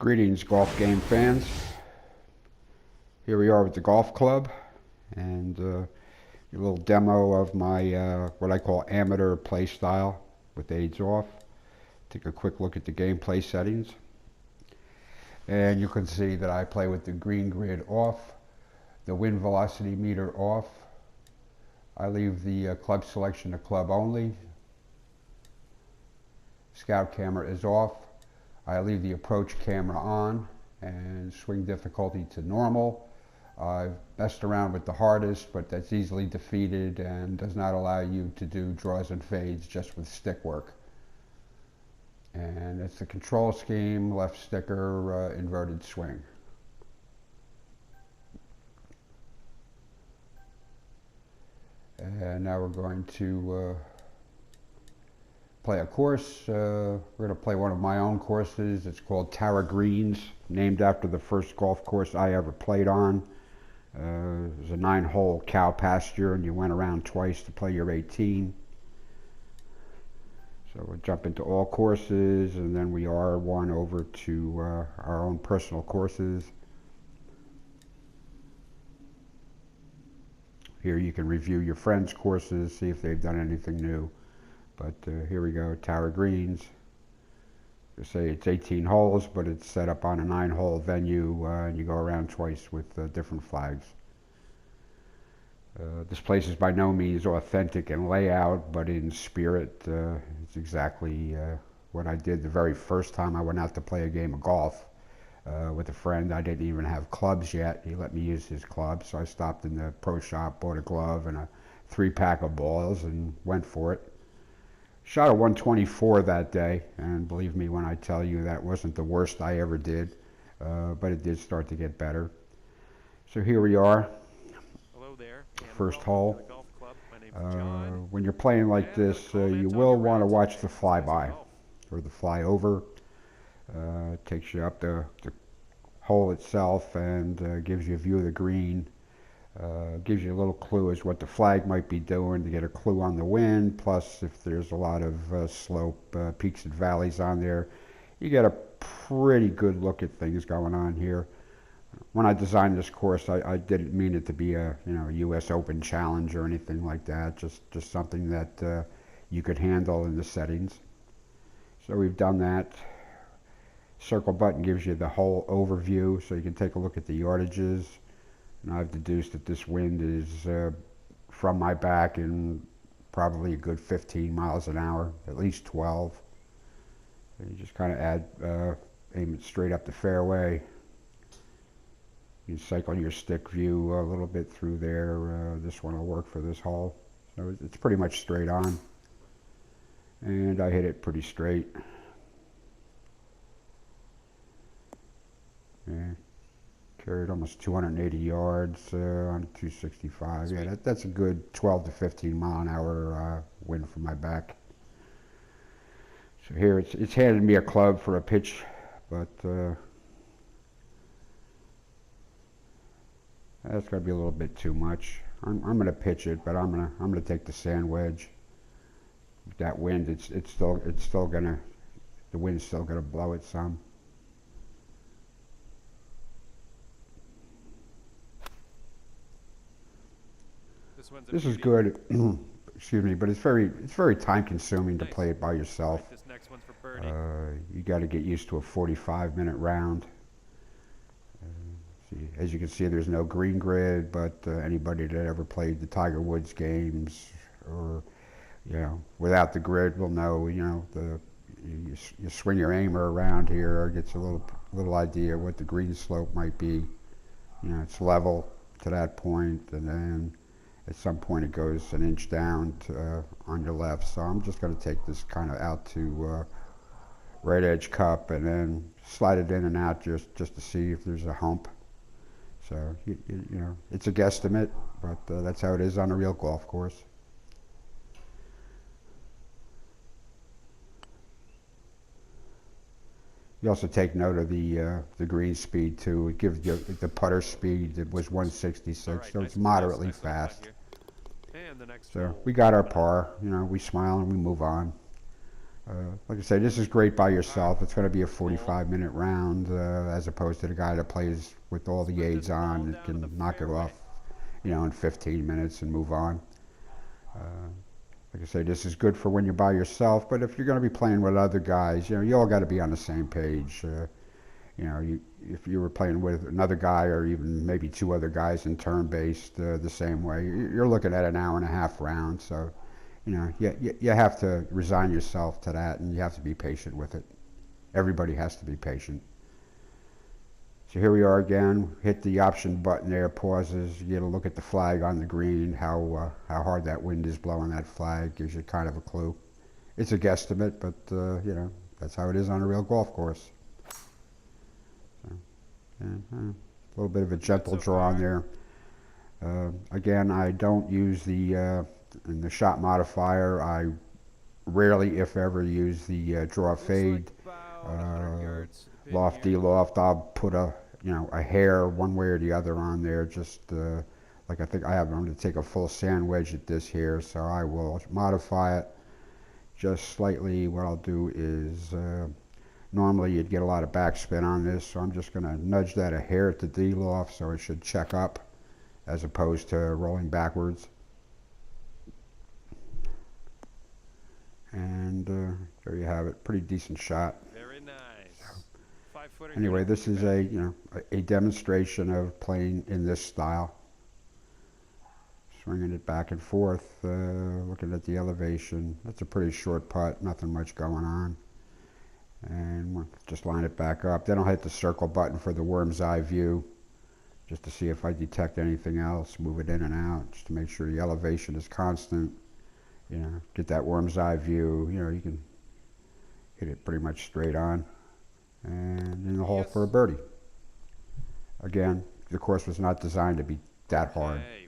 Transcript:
Greetings, golf game fans. Here we are with the golf club, and a little demo of my what I call amateur play style with aids off. Take a quick look at the gameplay settings, and you can see that I play with the green grid off, the wind velocity meter off. I leave the club selection to club only. Scout camera is off. I leave the approach camera on and swing difficulty to normal. I've messed around with the hardest, but that's easily defeated and does not allow you to do draws and fades just with stick work. And it's the control scheme, left sticker, inverted swing. And now we're going to play a course. We're going to play one of my own courses. It's called Tara Greens, named after the first golf course I ever played on. It was a 9-hole cow pasture, and you went around twice to play your 18. So we'll jump into all courses, and then we R1 over to our own personal courses. Here you can review your friends' courses, see if they've done anything new. But here we go, Tara Greens. They say it's 18 holes, but it's set up on a 9-hole venue, and you go around twice with different flags. This place is by no means authentic in layout, but in spirit, it's exactly what I did the very first time I went out to play a game of golf with a friend. I didn't even have clubs yet. He let me use his clubs, so I stopped in the pro shop, bought a glove and a 3-pack of balls, and went for it. Shot a 124 that day, and believe me when I tell you that wasn't the worst I ever did, but it did start to get better. So here we are. Hello there. First hole. When you're playing like this, you will want to watch the flyby or the flyover. It takes you up the hole itself and gives you a view of the green. Gives you a little clue as what the flag might be doing to get a clue on the wind. Plus, if there's a lot of slope, peaks and valleys on there, you get a pretty good look at things going on here. When I designed this course, I didn't mean it to be a U.S. Open challenge or anything like that. Just something that you could handle in the settings. So we've done that. Circle button gives you the whole overview, so you can take a look at the yardages. And I've deduced that this wind is from my back in probably a good 15 miles an hour, at least 12. So you just kind of aim it straight up the fairway. You cycle your stick view a little bit through there. This one will work for this hole. So it's pretty much straight on. And I hit it pretty straight. Yeah. Carried almost 280 yards on 265. Yeah, that's a good 12 to 15 mile an hour wind from my back. So here it's handed me a club for a pitch, but that's going to be a little bit too much. I'm going to pitch it, but I'm going to take the sand wedge. With that wind, it's still gonna, the wind's still going to blow it some. This is good, excuse me, but it's very time consuming to play it by yourself. This next one's for birdie. You got to get used to a 45-minute round. As you can see, there's no green grid, but anybody that ever played the Tiger Woods games or without the grid will know. You swing your aimer around here, gets a little idea what the green slope might be. It's level to that point, and then at some point it goes an inch down on your left. So I'm just going to take this kind of out to right edge cup and then slide it in and out just to see if there's a hump. So it's a guesstimate, but that's how it is on a real golf course. You also take note of the green speed too. It gives you the putter speed. It was 166, right, so it's moderately fast. So we got our par. We smile and we move on. Like I say, this is great by yourself. It's going to be a 45-minute round as opposed to the guy that plays with all the aids on and can knock it off, in 15 minutes and move on. Like I say, this is good for when you're by yourself, but if you're going to be playing with other guys, you all got to be on the same page. If you were playing with another guy or even maybe two other guys in turn-based the same way, you're looking at an hour and a half round. So, you have to resign yourself to that, and you have to be patient with it. Everybody has to be patient. So here we are again. Hit the option button there, pauses. You get a look at the flag on the green, how hard that wind is blowing that flag. Gives you kind of a clue. It's a guesstimate, but, that's how it is on a real golf course. A little bit of a gentle draw on there. Again, I don't use in the shot modifier. I rarely, if ever, use the draw fade. Loft, de-loft, I'll put a hair one way or the other on there. Just like I'm going to take a full sand wedge at this here, so I will modify it just slightly. What I'll do is normally you'd get a lot of backspin on this, so I'm just going to nudge that a hair at the de-loft so it should check up as opposed to rolling backwards. And there you have it. Pretty decent shot. Very nice. So, anyway, this is a demonstration of playing in this style. Swinging it back and forth, looking at the elevation. That's a pretty short putt, nothing much going on. And we'll just line it back up. Then I'll hit the circle button for the worm's eye view, just to see if I detect anything else. Move it in and out, just to make sure the elevation is constant. Get that worm's eye view. You can hit it pretty much straight on, and in the hole for a birdie. Again, the course was not designed to be that hard. Okay.